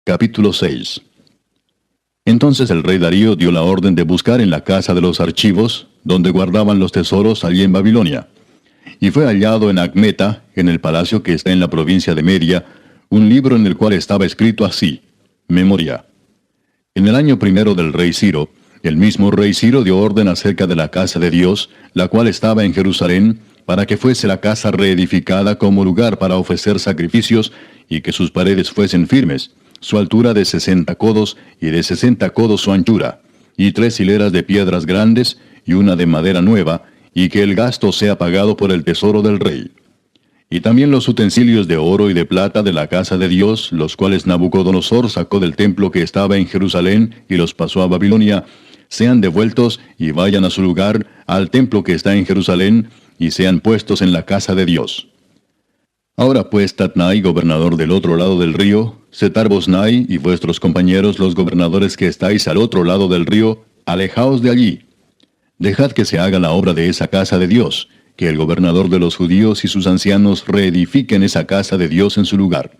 Capítulo 6. Entonces el rey Darío dio la orden de buscar en la casa de los archivos, donde guardaban los tesoros allí en Babilonia. Y fue hallado en Acmeta, en el palacio que está en la provincia de Media, un libro en el cual estaba escrito así: Memoria. En el año primero del rey Ciro, el mismo rey Ciro dio orden acerca de la casa de Dios, la cual estaba en Jerusalén, para que fuese la casa reedificada como lugar para ofrecer sacrificios, y que sus paredes fuesen firmes, su altura de 60 codos, y de 60 codos su anchura, y 3 hileras de piedras grandes, y una de madera nueva, y que el gasto sea pagado por el tesoro del rey. Y también los utensilios de oro y de plata de la casa de Dios, los cuales Nabucodonosor sacó del templo que estaba en Jerusalén, y los pasó a Babilonia, sean devueltos y vayan a su lugar, al templo que está en Jerusalén, y sean puestos en la casa de Dios. Ahora pues, Tatnai, gobernador del otro lado del río, Setar-Boznai y vuestros compañeros los gobernadores que estáis al otro lado del río, alejaos de allí. Dejad que se haga la obra de esa casa de Dios, que el gobernador de los judíos y sus ancianos reedifiquen esa casa de Dios en su lugar.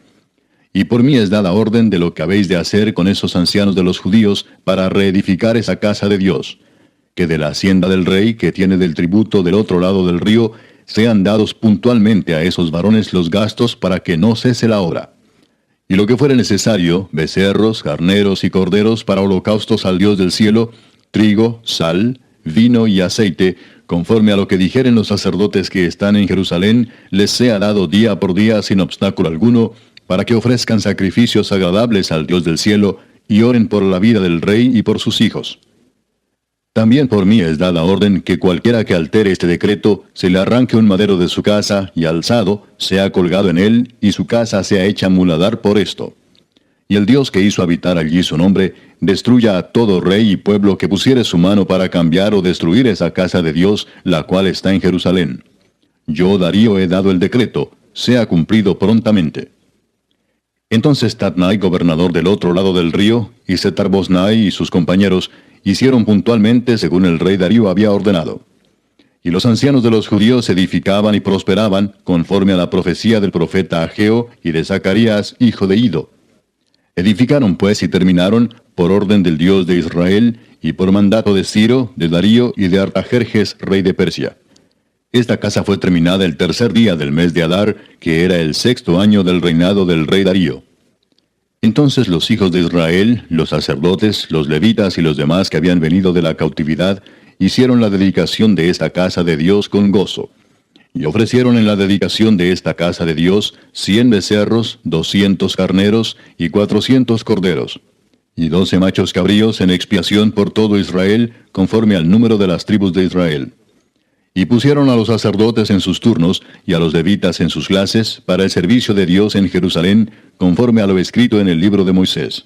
Y por mí es dada orden de lo que habéis de hacer con esos ancianos de los judíos para reedificar esa casa de Dios, que de la hacienda del rey que tiene del tributo del otro lado del río, sean dados puntualmente a esos varones los gastos para que no cese la obra. Y lo que fuere necesario, becerros, carneros y corderos para holocaustos al Dios del cielo, trigo, sal, vino y aceite, conforme a lo que dijeren los sacerdotes que están en Jerusalén, les sea dado día por día sin obstáculo alguno, para que ofrezcan sacrificios agradables al Dios del cielo, y oren por la vida del rey y por sus hijos. También por mí es dada orden que cualquiera que altere este decreto, se le arranque un madero de su casa, y alzado, sea colgado en él, y su casa sea hecha muladar por esto. Y el Dios que hizo habitar allí su nombre, destruya a todo rey y pueblo que pusiere su mano para cambiar o destruir esa casa de Dios, la cual está en Jerusalén. Yo, Darío, he dado el decreto, sea cumplido prontamente. Entonces Tatnai, gobernador del otro lado del río, y Setar-Boznai y sus compañeros, hicieron puntualmente según el rey Darío había ordenado. Y los ancianos de los judíos edificaban y prosperaban, conforme a la profecía del profeta Ageo y de Zacarías, hijo de Ido. Edificaron pues y terminaron, por orden del Dios de Israel, y por mandato de Ciro, de Darío y de Artajerjes, rey de Persia. Esta casa fue terminada el tercer día del mes de Adar, que era el 6º año del reinado del rey Darío. Entonces los hijos de Israel, los sacerdotes, los levitas y los demás que habían venido de la cautividad, hicieron la dedicación de esta casa de Dios con gozo. Y ofrecieron en la dedicación de esta casa de Dios 100 becerros, 200 carneros y 400 corderos, y 12 machos cabríos en expiación por todo Israel, conforme al número de las tribus de Israel. Y pusieron a los sacerdotes en sus turnos, y a los levitas en sus clases, para el servicio de Dios en Jerusalén, conforme a lo escrito en el libro de Moisés.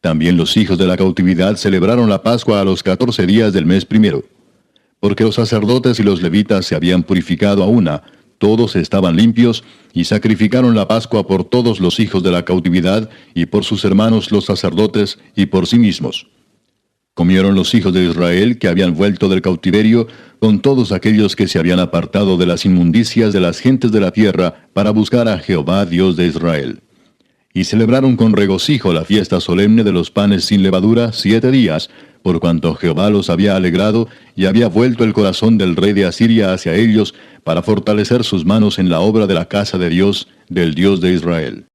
También los hijos de la cautividad celebraron la Pascua a los 14 días del mes primero. Porque los sacerdotes y los levitas se habían purificado a una, todos estaban limpios, y sacrificaron la Pascua por todos los hijos de la cautividad, y por sus hermanos los sacerdotes, y por sí mismos. Comieron los hijos de Israel que habían vuelto del cautiverio, con todos aquellos que se habían apartado de las inmundicias de las gentes de la tierra, para buscar a Jehová Dios de Israel. Y celebraron con regocijo la fiesta solemne de los panes sin levadura 7 días, por cuanto Jehová los había alegrado, y había vuelto el corazón del rey de Asiria hacia ellos, para fortalecer sus manos en la obra de la casa de Dios, del Dios de Israel.